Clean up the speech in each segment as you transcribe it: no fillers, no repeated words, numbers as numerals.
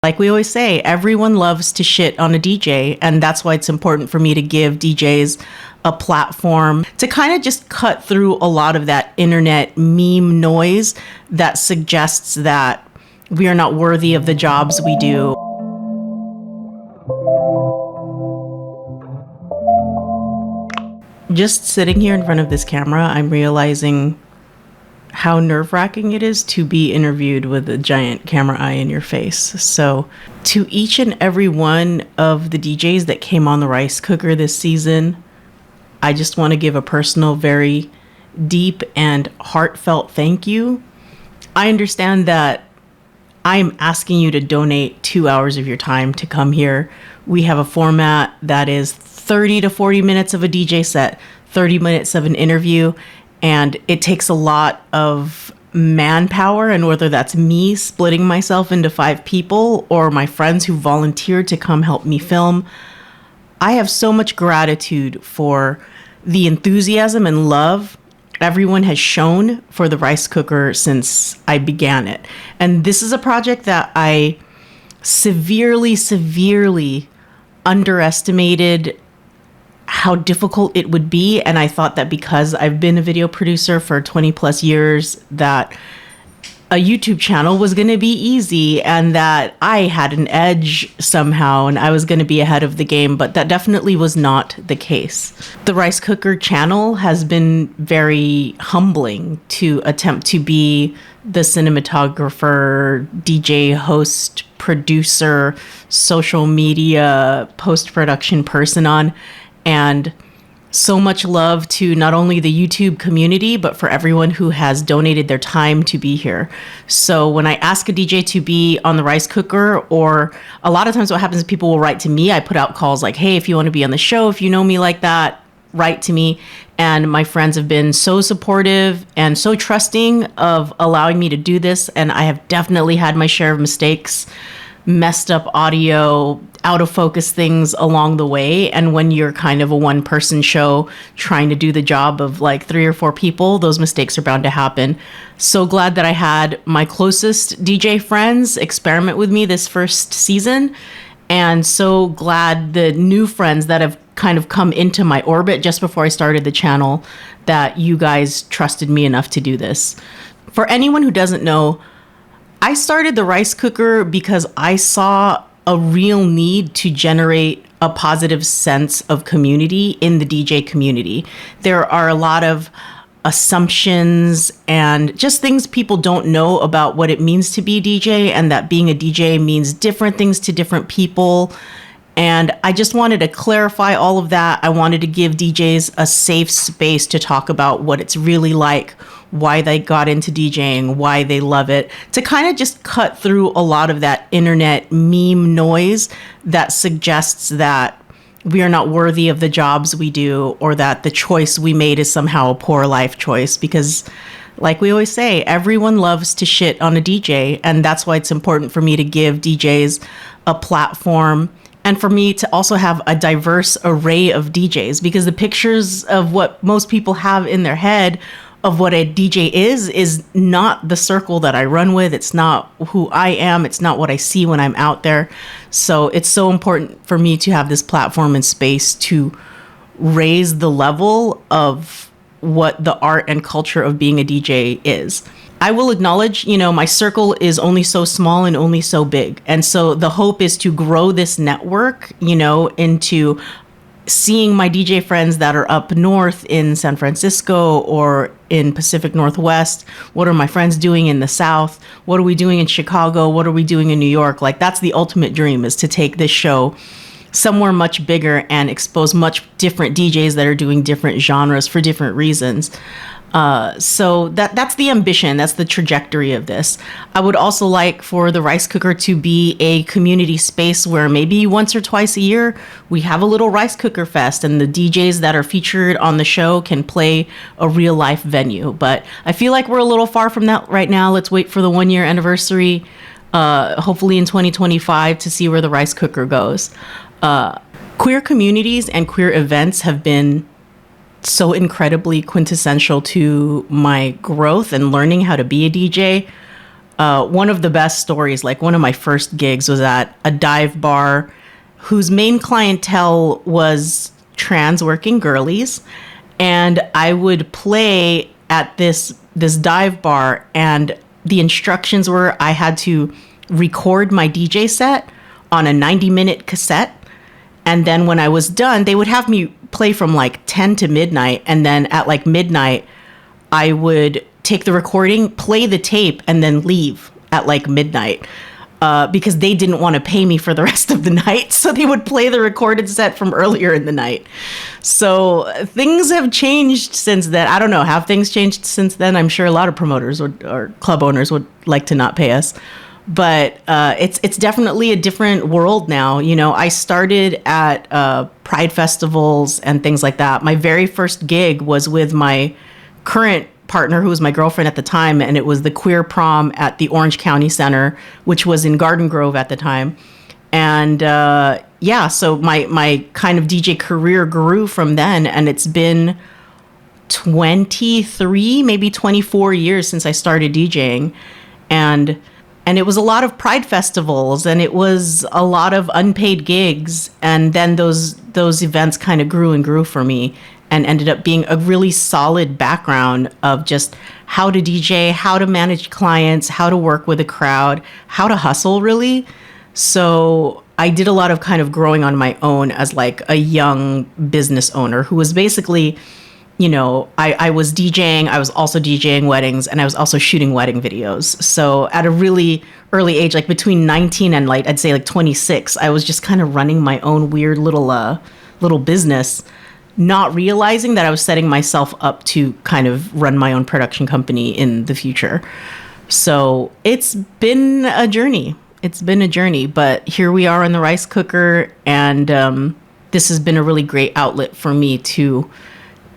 Like we always say, everyone loves to shit on a DJ, and that's why it's important for me to give DJs a platform to kind of just cut through a lot of that internet meme noise that suggests that we are not worthy of the jobs we do. Just sitting here in front of this camera, I'm realizing how nerve-wracking it is to be interviewed with a giant camera eye in your face. So to each and every one of the DJs that came on the rice cooker this season, I just want to give a personal, very deep and heartfelt thank you. I understand that I'm asking you to donate 2 hours of your time to come here. We have a format that is 30 to 40 minutes of a DJ set, 30 minutes of an interview, and it takes a lot of manpower, and whether that's me splitting myself into 5 people or my friends who volunteered to come help me film, I have so much gratitude for the enthusiasm and love everyone has shown for the rice cooker since I began it. And this is a project that I severely underestimated how difficult it would be. And I thought that because I've been a video producer for 20 plus years, that a YouTube channel was going to be easy and that I had an edge somehow and I was going to be ahead of the game, but that definitely was not the case. The Rice Cooker channel has been very humbling to attempt to be the cinematographer, DJ, host, producer, social media, post-production person on. And so much love to not only the YouTube community, but for everyone who has donated their time to be here. So when I ask a DJ to be on the rice cooker, or a lot of times what happens is people will write to me. I put out calls like, hey, if you want to be on the show, if you know me like that, write to me. And my friends have been so supportive and so trusting of allowing me to do this. And I have definitely had my share of mistakes, messed up audio, out of focus things along the way. And when you're kind of a one person show trying to do the job of like 3 or 4 people, those mistakes are bound to happen. So glad that I had my closest DJ friends experiment with me this first season. And so glad the new friends that have kind of come into my orbit just before I started the channel, that you guys trusted me enough to do this. For anyone who doesn't know, I started the rice cooker because I saw a real need to generate a positive sense of community in the DJ community. There are a lot of assumptions and just things people don't know about what it means to be a DJ, and that being a DJ means different things to different people. And I just wanted to clarify all of that. I wanted to give DJs a safe space to talk about what it's really like, why they got into DJing, why they love it, to kind of just cut through a lot of that internet meme noise that suggests that we are not worthy of the jobs we do, or that the choice we made is somehow a poor life choice. Because like we always say, everyone loves to shit on a DJ, and that's why it's important for me to give DJs a platform, and for me to also have a diverse array of DJs, because the pictures of what most people have in their head of what a DJ is not the circle that I run with. It's not who I am. It's not what I see when I'm out there. So it's so important for me to have this platform and space to raise the level of what the art and culture of being a DJ is. I will acknowledge, my circle is only so small and only so big. And so the hope is to grow this network, into seeing my DJ friends that are up north in San Francisco or in Pacific Northwest. What are my friends doing in the South? What are we doing in Chicago? What are we doing in New York? Like, that's the ultimate dream, is to take this show somewhere much bigger and expose much different DJs that are doing different genres for different reasons. So that's the ambition. That's the trajectory of this. I would also like for the rice cooker to be a community space where maybe once or twice a year we have a little rice cooker fest, and the DJs that are featured on the show can play a real life venue. But I feel like we're a little far from that right now. Let's wait for the 1-year anniversary, hopefully in 2025, to see where the rice cooker goes. Queer communities and queer events have been so incredibly quintessential to my growth and learning how to be a DJ. One of the best stories, like one of my first gigs, was at a dive bar whose main clientele was trans working girlies. And I would play at this dive bar, and the instructions were I had to record my DJ set on a 90-minute cassette. And then when I was done, they would have me play from like 10 to midnight. And then at like midnight, I would take the recording, play the tape, and then leave at like midnight. Because they didn't want to pay me for the rest of the night. So they would play the recorded set from earlier in the night. So things have changed since then. I don't know. Have things changed since then? I'm sure a lot of promoters or club owners would like to not pay us. But it's definitely a different world now. You know, I started at Pride festivals and things like that. My very first gig was with my current partner, who was my girlfriend at the time, and it was the queer prom at the Orange County Center, which was in Garden Grove at the time. And so my kind of DJ career grew from then, and it's been 23, maybe 24 years since I started DJing. And it was a lot of Pride festivals, and it was a lot of unpaid gigs. And then those events kind of grew and grew for me, and ended up being a really solid background of just how to DJ, how to manage clients, how to work with a crowd, how to hustle, really. So I did a lot of kind of growing on my own as like a young business owner who was basically, you know, I was DJing, I was also DJing weddings, and I was also shooting wedding videos. So at a really early age, like between 19 and like, I'd say like 26, I was just kind of running my own weird little business, not realizing that I was setting myself up to kind of run my own production company in the future. So it's been a journey. But here we are in the rice cooker, and this has been a really great outlet for me to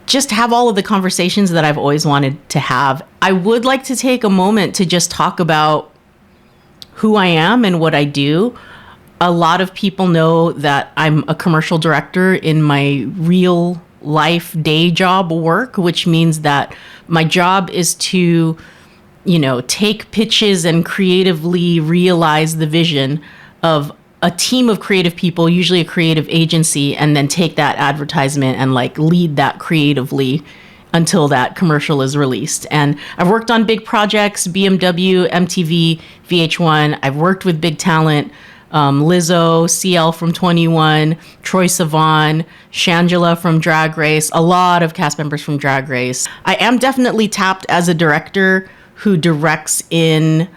just have all of the conversations that I've always wanted to have. I would like to take a moment to just talk about who I am and what I do. A lot of people know that I'm a commercial director in my real life day job work, which means that my job is to, you know, take pitches and creatively realize the vision of a team of creative people, usually a creative agency, and then take that advertisement and like lead that creatively until that commercial is released. And I've worked on big projects, BMW, MTV, VH1. I've worked with big talent. Lizzo, CL from 21, Troye Sivan, Shangela from Drag Race, a lot of cast members from Drag Race. I am definitely tapped as a director who directs in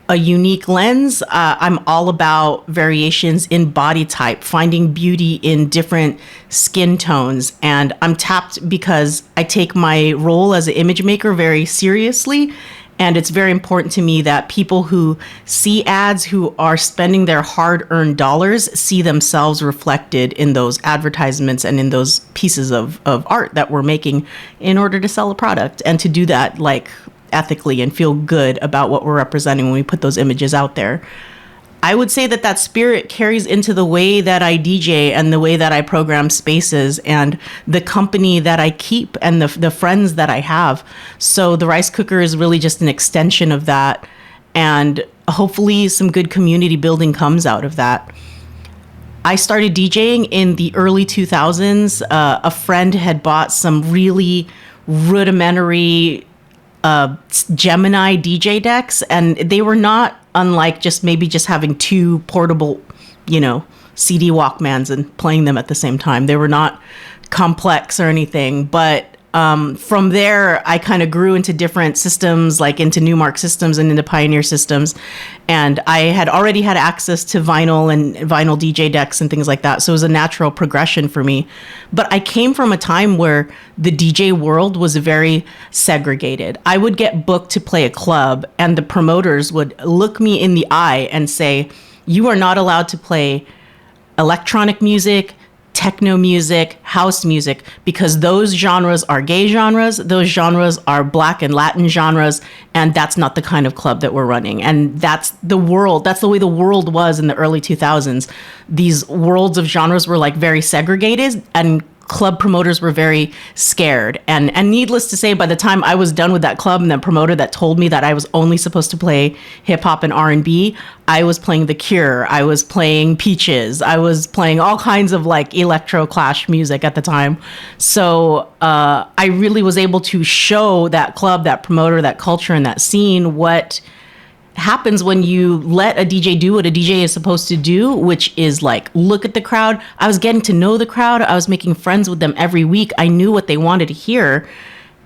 a unique lens. I'm all about variations in body type, finding beauty in different skin tones. And I'm tapped because I take my role as an image maker very seriously. And it's very important to me that people who see ads, who are spending their hard-earned dollars, see themselves reflected in those advertisements and in those pieces of art that we're making in order to sell a product. And to do that like ethically and feel good about what we're representing when we put those images out there. I would say that spirit carries into the way that I DJ and the way that I program spaces and the company that I keep and the friends that I have. So the rice cooker is really just an extension of that. And hopefully some good community building comes out of that. I started DJing in the early 2000s. A friend had bought some really rudimentary Gemini DJ decks, and they were not unlike just having two portable, you know, CD Walkmans and playing them at the same time. They were not complex or anything, but from there, I kind of grew into different systems, like into Newmark systems and into Pioneer systems. And I had already had access to vinyl and vinyl DJ decks and things like that. So it was a natural progression for me. But I came from a time where the DJ world was very segregated. I would get booked to play a club, and the promoters would look me in the eye and say, "You are not allowed to play electronic music, techno music, house music, because those genres are gay genres, those genres are Black and Latin genres, and that's not the kind of club that we're running." And that's the way the world was in the early 2000s. These worlds of genres were like very segregated, and club promoters were very scared. And needless to say, by the time I was done with that club and that promoter that told me that I was only supposed to play hip hop and R&B, I was playing The Cure, I was playing Peaches, I was playing all kinds of like electro clash music at the time. So I really was able to show that club, that promoter, that culture, and that scene what happens when you let a DJ do what a DJ is supposed to do, which is like look at the crowd. I was getting to know the crowd. I was making friends with them every week. I knew what they wanted to hear.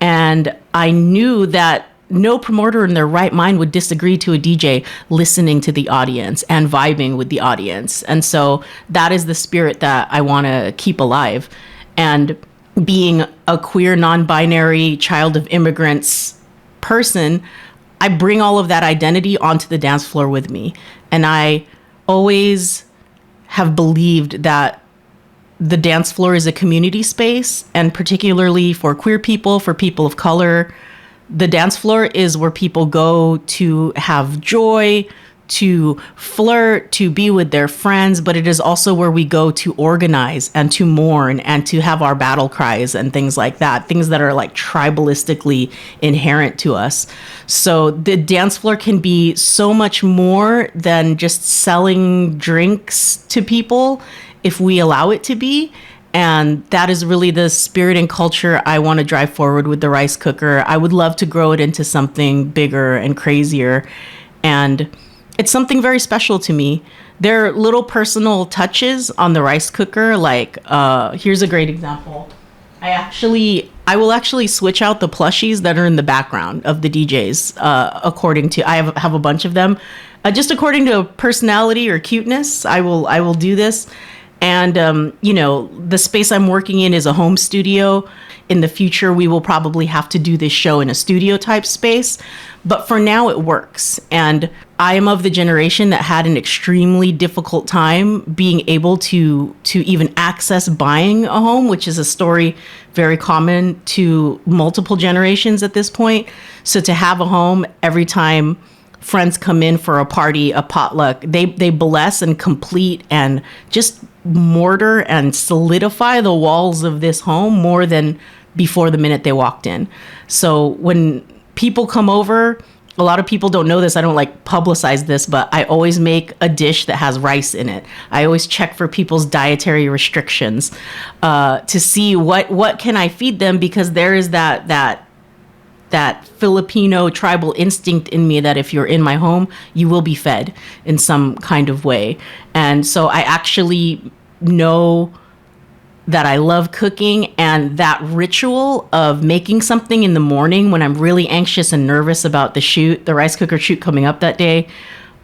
And I knew that no promoter in their right mind would disagree to a DJ listening to the audience and vibing with the audience. And so that is the spirit that I want to keep alive. And being a queer, non-binary child of immigrants person, I bring all of that identity onto the dance floor with me. And I always have believed that the dance floor is a community space, and particularly for queer people, for people of color, the dance floor is where people go to have joy, to flirt, to be with their friends, but it is also where we go to organize and to mourn and to have our battle cries and things like that, things that are like tribalistically inherent to us. So the dance floor can be so much more than just selling drinks to people if we allow it to be. And that is really the spirit and culture I want to drive forward with the rice cooker. I would love to grow it into something bigger and crazier. And it's something very special to me. There are little personal touches on the rice cooker. Like, here's a great example. I will actually switch out the plushies that are in the background of the DJs, according to, I have a bunch of them. Just according to personality or cuteness, I will do this. And, the space I'm working in is a home studio. In the future, we will probably have to do this show in a studio type space. But for now, it works. And I am of the generation that had an extremely difficult time being able to even access buying a home, which is a story very common to multiple generations at this point. So to have a home every time friends come in for a party, a potluck, they bless and complete and just mortar and solidify the walls of this home more than before the minute they walked in. So when people come over, a lot of people don't know this. I don't like publicize this, but I always make a dish that has rice in it. I always check for people's dietary restrictions to see what can I feed them, because there is that Filipino tribal instinct in me that if you're in my home, you will be fed in some kind of way. And so I actually know that I love cooking, and that ritual of making something in the morning when I'm really anxious and nervous about the rice cooker shoot coming up that day.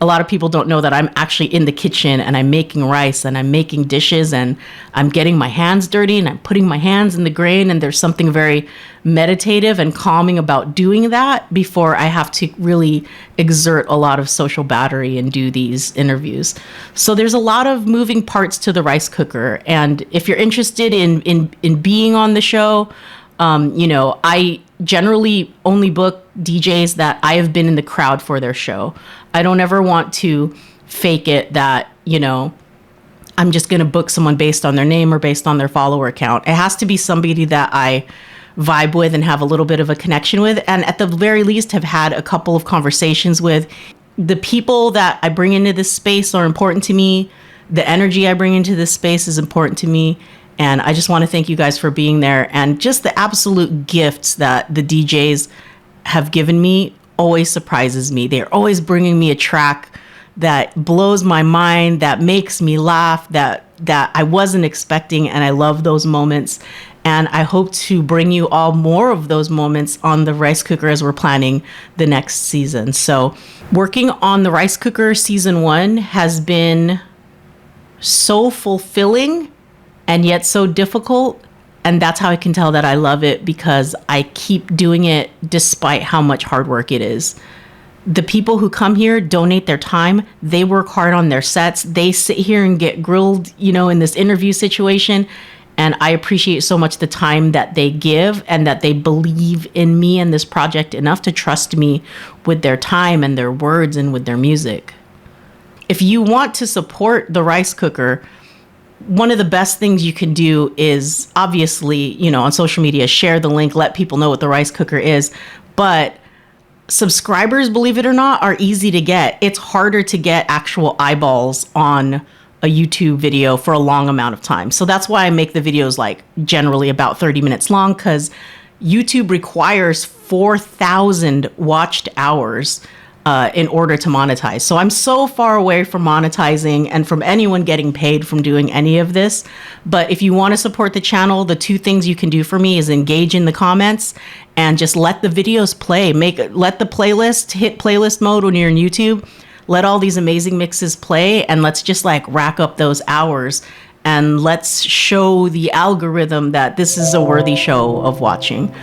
A lot of people don't know that I'm actually in the kitchen and I'm making rice and I'm making dishes and I'm getting my hands dirty and I'm putting my hands in the grain. And there's something very meditative and calming about doing that before I have to really exert a lot of social battery and do these interviews. So there's a lot of moving parts to the rice cooker. And if you're interested in being on the show, I generally only book DJs that I have been in the crowd for their show. I don't ever want to fake it that, I'm just going to book someone based on their name or based on their follower count. It has to be somebody that I vibe with and have a little bit of a connection with, and at the very least have had a couple of conversations with. The people that I bring into this space are important to me. The energy I bring into this space is important to me. And I just want to thank you guys for being there, and just the absolute gifts that the DJs have given me always surprises me. They're always bringing me a track that blows my mind, that makes me laugh, that I wasn't expecting, and I love those moments. And I hope to bring you all more of those moments on the rice cooker as we're planning the next season. So working on the rice cooker season 1 has been so fulfilling and yet so difficult. And that's how I can tell that I love it, because I keep doing it despite how much hard work it is. The people who come here donate their time. They work hard on their sets. They sit here and get grilled, in this interview situation. And I appreciate so much the time that they give and that they believe in me and this project enough to trust me with their time and their words and with their music. If you want to support the rice cooker, one of the best things you can do is obviously, on social media, share the link, let people know what the rice cooker is. But subscribers, believe it or not, are easy to get. It's harder to get actual eyeballs on a YouTube video for a long amount of time. So that's why I make the videos like generally about 30 minutes long, because YouTube requires 4,000 watched hours in order to monetize. So I'm so far away from monetizing and from anyone getting paid from doing any of this. But if you want to support the channel, the two things you can do for me is engage in the comments and just let the videos play. Let the playlist hit playlist mode when you're in YouTube. Let all these amazing mixes play, and let's just like rack up those hours, and let's show the algorithm that this is a worthy show of watching.